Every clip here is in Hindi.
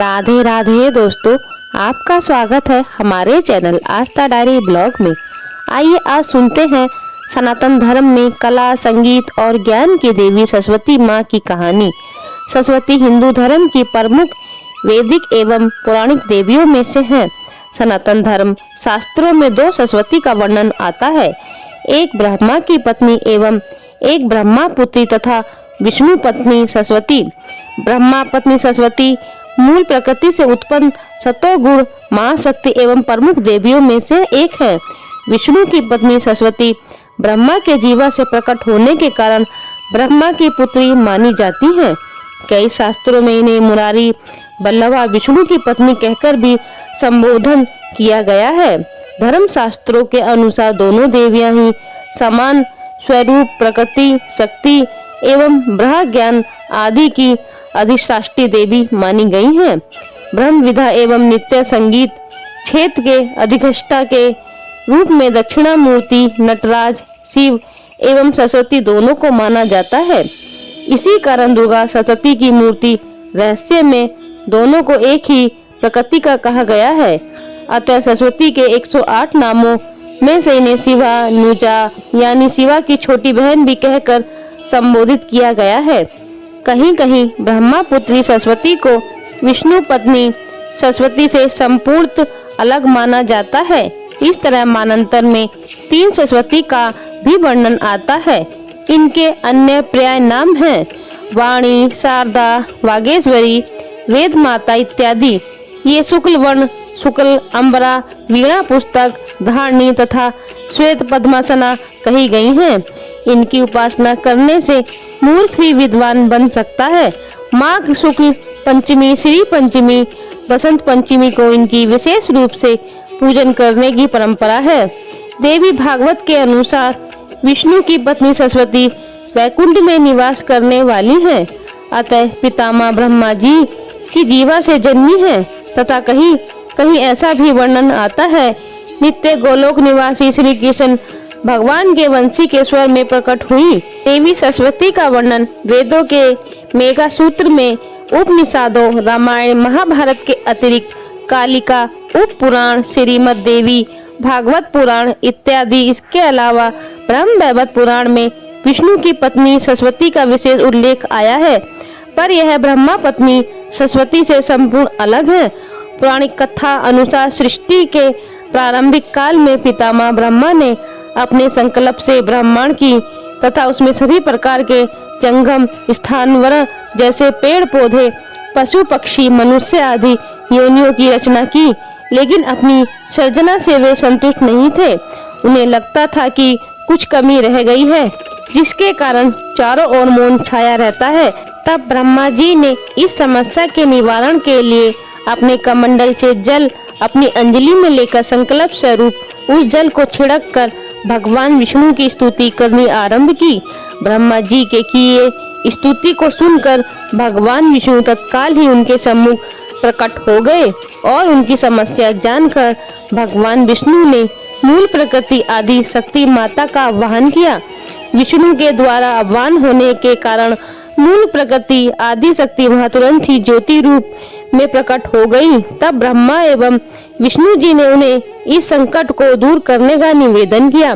राधे राधे दोस्तों, आपका स्वागत है हमारे चैनल आस्था डायरी ब्लॉग में। आइए आज सुनते हैं सनातन धर्म में कला, संगीत और ज्ञान की देवी सरस्वती माँ की कहानी। सरस्वती हिंदू धर्म की प्रमुख वैदिक एवं पौराणिक देवियों में से है। सनातन धर्म शास्त्रों में दो सरस्वती का वर्णन आता है, एक ब्रह्मा की पत्नी एवं एक ब्रह्मा पुत्री तथा विष्णु पत्नी सरस्वती। ब्रह्मा पत्नी सरस्वती मूल प्रकृति से उत्पन्न सतोगुण महाशक्ति एवं प्रमुख देवियों में से एक है। विष्णु की पत्नी सरस्वती ब्रह्मा के जीवा से प्रकट होने के कारण ब्रह्मा की पुत्री मानी जाती है। कई शास्त्रों में इन्हें मुरारी, बल्लवा, विष्णु की पत्नी कहकर भी संबोधन किया गया है। धर्म शास्त्रों के अनुसार दोनों देवियां ही समान स्वरूप, प्रकृति, शक्ति एवं ब्रह्म ज्ञान आदि की अधिष्ठात्री देवी मानी गई हैं। ब्रह्म विद्या एवं नित्य संगीत क्षेत्र के अधिष्ठाता के रूप में दक्षिणामूर्ति नटराज, शिव एवं सरस्वती दोनों को माना जाता है। इसी कारण दुर्गा सरस्वती की मूर्ति रहस्य में दोनों को एक ही प्रकृति का कहा गया है। अतः सरस्वती के 108 नामों में से इन्हें शिवा, नुजा यानी शिवा की छोटी बहन भी कहकर संबोधित किया गया है। कहीं कहीं ब्रह्मा पुत्री सरस्वती को विष्णु पत्नी सरस्वती से संपूर्ण अलग माना जाता है। इस तरह मानांतर में 3 सरस्वती का भी वर्णन आता है। इनके अन्य पर्याय नाम हैं वाणी, शारदा, वागेश्वरी, वेद माता इत्यादि। ये शुक्ल वर्ण, शुक्ल, अंबरा, वीणा पुस्तक, धारणी तथा श्वेत पद्मासना कही गई हैं। इनकी उपासना करने से मूर्ख भी विद्वान बन सकता है। माघ शुक्ल पंचमी, श्री पंचमी, बसंत पंचमी को इनकी विशेष रूप से पूजन करने की परंपरा है। देवी भागवत के अनुसार विष्णु की पत्नी सरस्वती वैकुंठ में निवास करने वाली है। अतः पितामह ब्रह्मा जी की जीवा से जन्मी है तथा कहीं कहीं ऐसा भी वर्णन आता है नित्य गोलोक निवासी श्री कृष्ण भगवान के वंशी के स्वर में प्रकट हुई। देवी सरस्वती का वर्णन वेदों के मेघा सूत्र में, उपनिषदों, रामायण, महाभारत के अतिरिक्त कालिका, उप पुराण, श्रीमद देवी भागवत पुराण इत्यादि, इसके अलावा ब्रह्म वैवर्त पुराण में विष्णु की पत्नी सरस्वती का विशेष उल्लेख आया है, पर यह ब्रह्मा पत्नी सरस्वती से संपूर्ण अलग है। पौराणिक कथा अनुसार सृष्टि के प्रारंभिक काल में पितामह ब्रह्मा ने अपने संकल्प से ब्रह्मांड की तथा उसमें सभी प्रकार के जंगम स्थानवर जैसे पेड़ पौधे, पशु पक्षी, मनुष्य आदि योनियों की रचना की, लेकिन अपनी सर्जना से वे संतुष्ट नहीं थे। उन्हें लगता था कि कुछ कमी रह गई है, जिसके कारण चारों ओर मौन छाया रहता है। तब ब्रह्मा जी ने इस समस्या के निवारण के लिए अपने कमंडल से जल अपनी अंजलि में लेकर संकल्प स्वरूप उस जल को छिड़क कर भगवान विष्णु की स्तुति करनी आरंभ की। ब्रह्मा जी के किए स्तुति को सुनकर भगवान विष्णु तत्काल ही उनके सम्मुख प्रकट हो गए और उनकी समस्या जानकर भगवान विष्णु ने मूल प्रकृति आदि शक्ति माता का आह्वान किया। विष्णु के द्वारा आह्वान होने के कारण मूल प्रकृति आदि शक्ति वहाँ तुरंत ही ज्योति रूप में प्रकट हो गई। तब ब्रह्मा एवं विष्णु जी ने उन्हें इस संकट को दूर करने का निवेदन किया।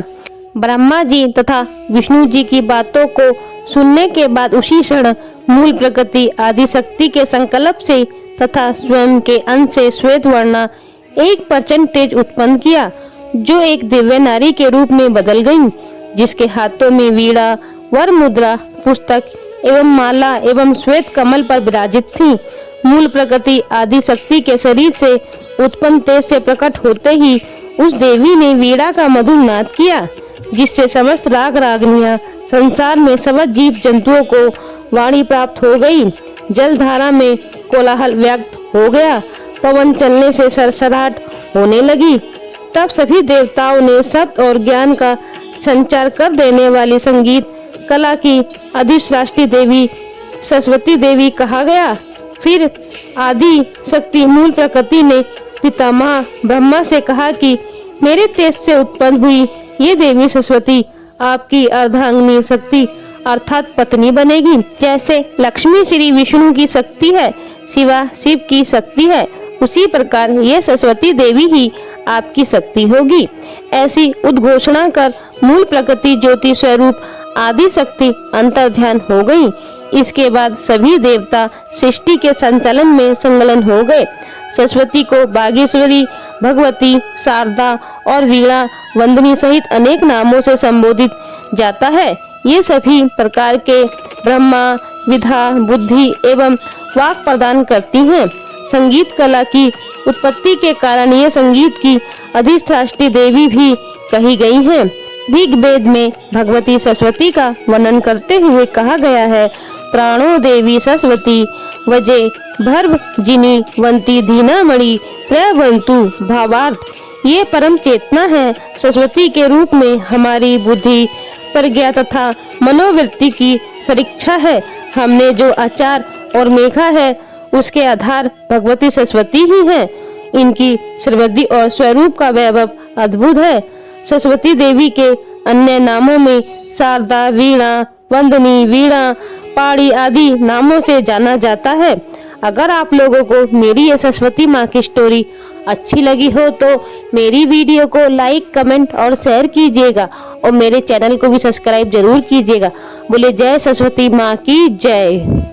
ब्रह्मा जी तथा विष्णु जी की बातों को सुनने के बाद उसी क्षण मूल प्रकृति आदि शक्ति के संकल्प से तथा स्वयं के अंश से श्वेत वर्णा एक प्रचंड तेज उत्पन्न किया, जो एक दिव्य नारी के रूप में बदल गई, जिसके हाथों में वीणा, वर मुद्रा, पुस्तक एवं माला एवं श्वेत कमल पर विराजित थी। मूल प्रकृति आदि शक्ति के शरीर से उत्पन्न तेज से प्रकट होते ही उस देवी ने वीणा का मधुर नाद किया, जिससे समस्त राग रागनियां संसार में समस्त जीव जंतुओं को वाणी प्राप्त हो गई। जलधारा में कोलाहल व्यक्त हो गया, पवन चलने से सरसराहट होने लगी। तब सभी देवताओं ने शब्द और ज्ञान का संचार कर देने वाली संगीत कला की अधिष्ठात्री देवी सरस्वती देवी कहा गया। फिर आदि शक्ति मूल प्रकृति ने पितामह ब्रह्मा से कहा कि मेरे तेज से उत्पन्न हुई ये देवी सरस्वती आपकी अर्धांगिनी शक्ति अर्थात पत्नी बनेगी। जैसे लक्ष्मी श्री विष्णु की शक्ति है, शिवा शिव की शक्ति है, उसी प्रकार ये सरस्वती देवी ही आपकी शक्ति होगी। ऐसी उद्घोषणा कर मूल प्रकृति ज्योति स्वरूप आदि शक्ति अंतर्ध्यान हो गई। इसके बाद सभी देवता सृष्टि के संचालन में संलग्न हो गए। सरस्वती को बागेश्वरी, भगवती, शारदा और वीणा वंदनी सहित अनेक नामों से संबोधित जाता है। ये सभी प्रकार के ब्रह्मा, विद्या, बुद्धि एवं वाक प्रदान करती हैं। संगीत कला की उत्पत्ति के कारण ये संगीत की अधिष्ठात्री देवी भी कही गई हैं। ऋग्वेद में भगवती सरस्वती का वर्णन करते हुए कहा गया है, प्राणो देवी सरस्वती वजे भर्व जिनी वंती धीनामणि प्रवंतु। भावार्थ ये परम चेतना है, सरस्वती के रूप में हमारी बुद्धि, प्रज्ञा तथा मनोवृत्ति की परीक्षा है। हमने जो आचार और मेघा है उसके आधार भगवती सरस्वती ही है। इनकी सर्वदि और स्वरूप का वैभव अद्भुत है। सरस्वती देवी के अन्य नामों में शारदा, वीणा, वंदनी, वीणा, पाड़ी आदि नामों से जाना जाता है। अगर आप लोगों को मेरी ये सरस्वती माँ की स्टोरी अच्छी लगी हो तो मेरी वीडियो को लाइक, कमेंट और शेयर कीजिएगा और मेरे चैनल को भी सब्सक्राइब जरूर कीजिएगा। बोले जय सरस्वती माँ की जय।